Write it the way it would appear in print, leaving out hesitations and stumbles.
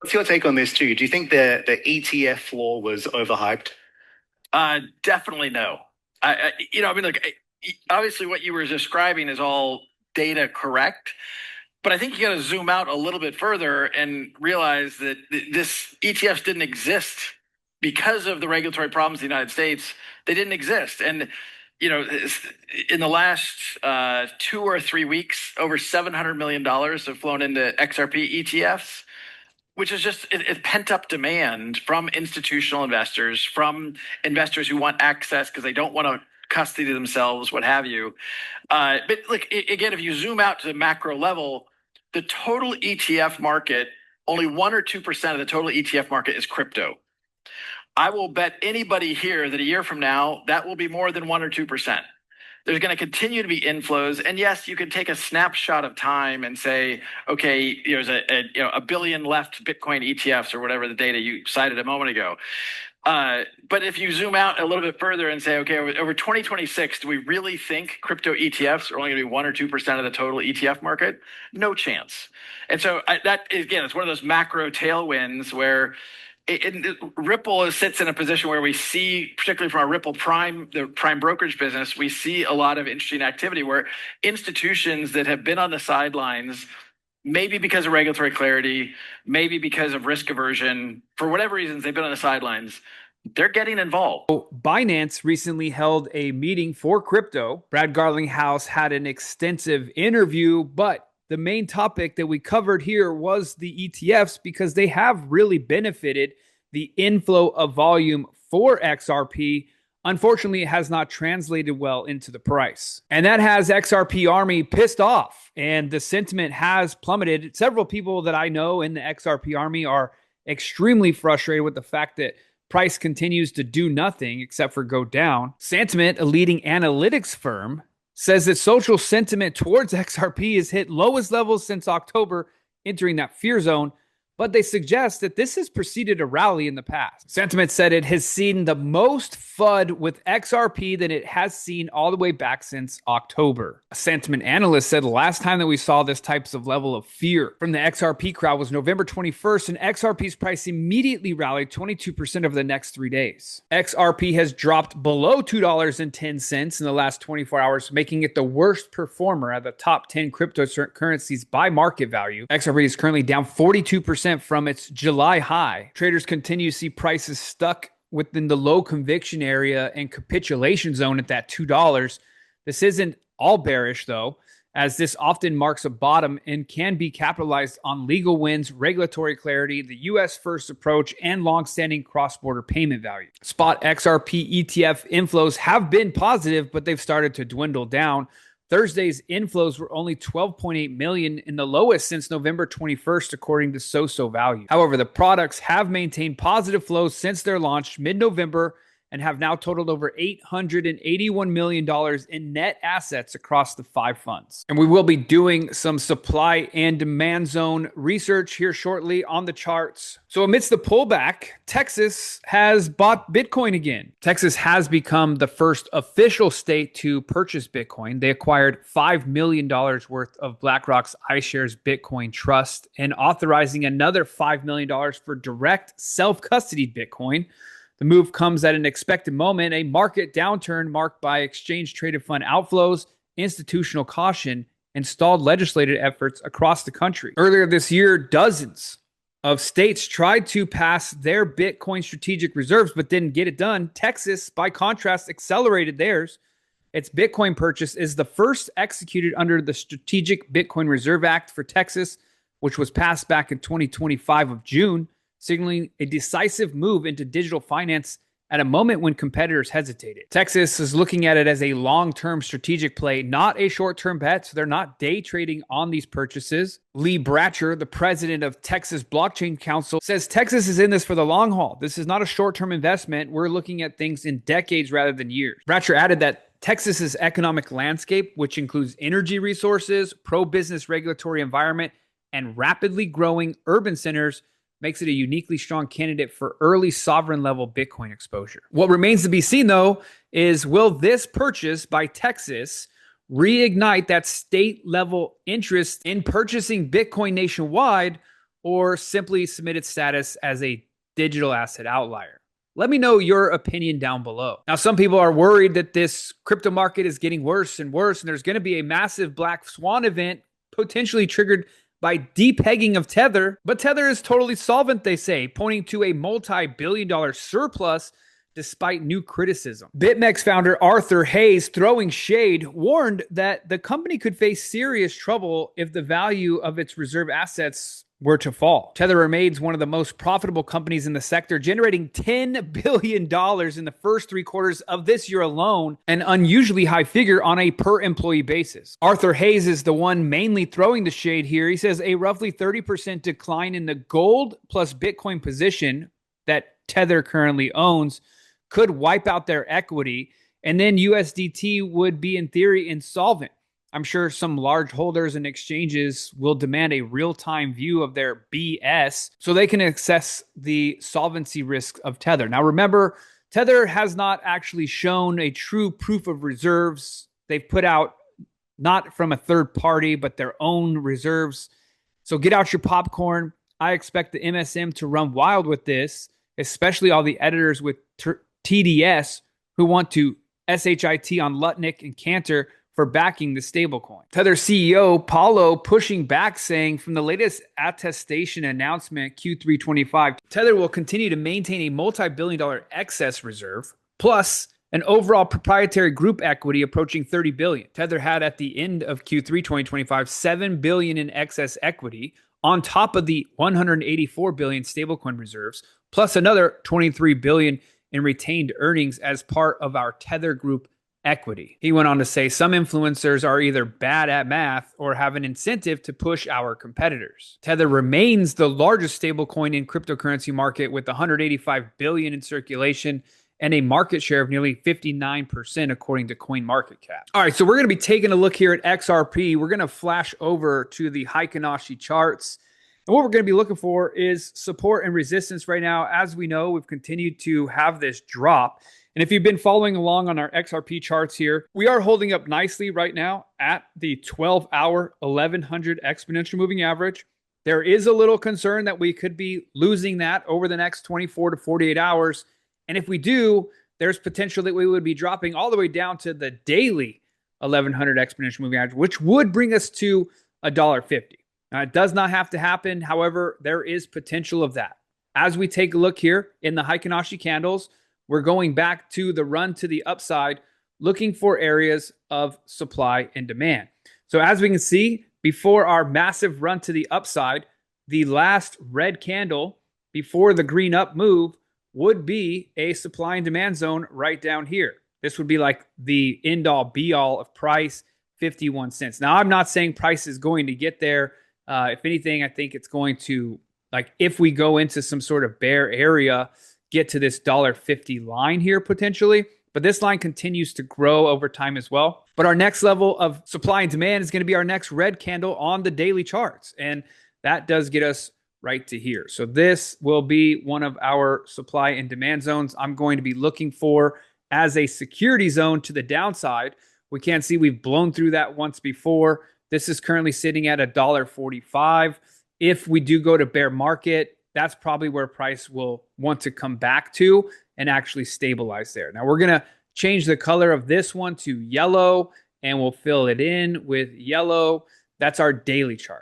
What's your take on this too? Do you think the ETF floor was overhyped? Definitely no. I mean, look, obviously what you were describing is all data correct, but I think you got to zoom out a little bit further and realize that this ETFs didn't exist because of the regulatory problems in the United States. They didn't exist, and in the last 2 or 3 weeks, over $700 million have flown into XRP ETFs, which is just pent up demand from institutional investors, from investors who want access because they don't want to custody themselves, what have you. But look, again, if you zoom out to the macro level, the total ETF market, only 1 or 2% of the total ETF market is crypto. I will bet anybody here that a year from now, that will be more than 1 or 2%. There's going to continue to be inflows. And yes, you can take a snapshot of time and say, okay, there's a billion left Bitcoin ETFs or whatever the data you cited a moment ago. But if you zoom out a little bit further and say, okay, over 2026, do we really think crypto ETFs are only going to be 1 or 2% of the total ETF market? No chance. And so that, again, it's one of those macro tailwinds where Ripple sits in a position where we see, particularly from our Ripple Prime, the prime brokerage business, we see a lot of interesting activity where institutions that have been on the sidelines, maybe because of regulatory clarity, maybe because of risk aversion, for whatever reasons they've been on the sidelines, they're getting involved. Binance recently held a meeting for crypto. Brad Garlinghouse had an extensive interview, but the main topic that we covered here was the ETFs because they have really benefited the inflow of volume for XRP. Unfortunately, it has not translated well into the price. And that has XRP Army pissed off, and the sentiment has plummeted. Several people that I know in the XRP Army are extremely frustrated with the fact that price continues to do nothing except for go down. Sentiment, a leading analytics firm, says that social sentiment towards XRP has hit lowest levels since October, entering that fear zone. But they suggest that this has preceded a rally in the past. Sentiment said it has seen the most FUD with XRP than it has seen all the way back since October. A sentiment analyst said the last time that we saw this types of level of fear from the XRP crowd was November 21st, and XRP's price immediately rallied 22% over the next 3 days. XRP has dropped below $2.10 in the last 24 hours, making it the worst performer at the top 10 cryptocurrencies by market value. XRP is currently down 42% from its July high. Traders continue to see prices stuck within the low conviction area and capitulation zone at that $2. This isn't all bearish though, as this often marks a bottom and can be capitalized on legal wins, regulatory clarity, the US first approach, and long-standing cross-border payment value. Spot XRP ETF inflows have been positive, but they've started to dwindle down. Thursday's inflows were only 12.8 million, in the lowest since November 21st, according to SoSo Value. However, the products have maintained positive flows since their launch mid-November and have now totaled over $881 million in net assets across the 5 funds. And we will be doing some supply and demand zone research here shortly on the charts. So amidst the pullback, Texas has bought Bitcoin again. Texas has become the first official state to purchase Bitcoin. They acquired $5 million worth of BlackRock's iShares Bitcoin Trust and authorizing another $5 million for direct self-custodied Bitcoin. The move comes at an expected moment, a market downturn marked by exchange-traded fund outflows, institutional caution, and stalled legislative efforts across the country. Earlier this year, dozens of states tried to pass their Bitcoin strategic reserves but didn't get it done. Texas, by contrast, accelerated theirs. Its Bitcoin purchase is the first executed under the Strategic Bitcoin Reserve Act for Texas, which was passed back in 2025 of June, signaling a decisive move into digital finance at a moment when competitors hesitated. Texas is looking at it as a long-term strategic play, not a short-term bet, so they're not day trading on these purchases. Lee Bratcher, the president of Texas Blockchain Council, says Texas is in this for the long haul. This is not a short-term investment. We're looking at things in decades rather than years. Bratcher added that Texas's economic landscape, which includes energy resources, pro-business regulatory environment, and rapidly growing urban centers, makes it a uniquely strong candidate for early sovereign level Bitcoin exposure. What remains to be seen, though, is will this purchase by Texas reignite that state level interest in purchasing Bitcoin nationwide, or simply submit its status as a digital asset outlier? Let me know your opinion down below. Now, some people are worried that this crypto market is getting worse and worse, and there's going to be a massive black swan event potentially triggered by depegging of Tether. But Tether is totally solvent, they say, pointing to a multi-billion-dollar surplus despite new criticism. BitMEX founder Arthur Hayes, throwing shade, warned that the company could face serious trouble if the value of its reserve assets were to fall. Tether remains one of the most profitable companies in the sector, generating $10 billion in the first 3 quarters of this year alone, an unusually high figure on a per employee basis. Arthur Hayes is the one mainly throwing the shade here. He says a roughly 30% decline in the gold plus Bitcoin position that Tether currently owns could wipe out their equity, and then USDT would be in theory insolvent. I'm sure some large holders and exchanges will demand a real-time view of their BS so they can assess the solvency risk of Tether. Now, remember, Tether has not actually shown a true proof of reserves. They've put out not from a third party, but their own reserves. So get out your popcorn. I expect the MSM to run wild with this, especially all the editors with TDS who want to SHIT on Lutnick and Cantor for backing the stablecoin. Tether CEO Paulo pushing back, saying from the latest attestation announcement Q3 25, Tether will continue to maintain a multi-billion-dollar excess reserve plus an overall proprietary group equity approaching 30 billion. Tether had at the end of Q3 2025 7 billion in excess equity on top of the 184 billion stablecoin reserves plus another 23 billion in retained earnings as part of our Tether Group equity. He went on to say some influencers are either bad at math or have an incentive to push our competitors. Tether remains the largest stablecoin in cryptocurrency market with 185 billion in circulation and a market share of nearly 59% according to CoinMarketCap. All right, so we're going to be taking a look here at XRP. We're going to flash over to the Heikinashi charts. And what we're going to be looking for is support and resistance right now. As we know, we've continued to have this drop. And if you've been following along on our XRP charts here, we are holding up nicely right now at the 12-hour 1100 exponential moving average. There is a little concern that we could be losing that over the next 24 to 48 hours. And if we do, there's potential that we would be dropping all the way down to the daily 1100 exponential moving average, which would bring us to $1.50. Now, it does not have to happen. However, there is potential of that. As we take a look here in the Heikinashi candles, we're going back to the run to the upside, looking for areas of supply and demand. So as we can see, before our massive run to the upside, the last red candle before the green up move would be a supply and demand zone right down here. This would be like the end all be all of price, 51 cents. Now, I'm not saying price is going to get there. If anything, I think it's going to, like, if we go into some sort of bear area, get to this $1.50 line here potentially. But this line continues to grow over time as well. But our next level of supply and demand is going to be our next red candle on the daily charts. And that does get us right to here. So this will be one of our supply and demand zones I'm going to be looking for as a security zone to the downside. We can see we've blown through that once before. This is currently sitting at $1.45. If we do go to bear market, that's probably where price will want to come back to and actually stabilize there. Now we're going to change the color of this one to yellow and we'll fill it in with yellow. That's our daily chart.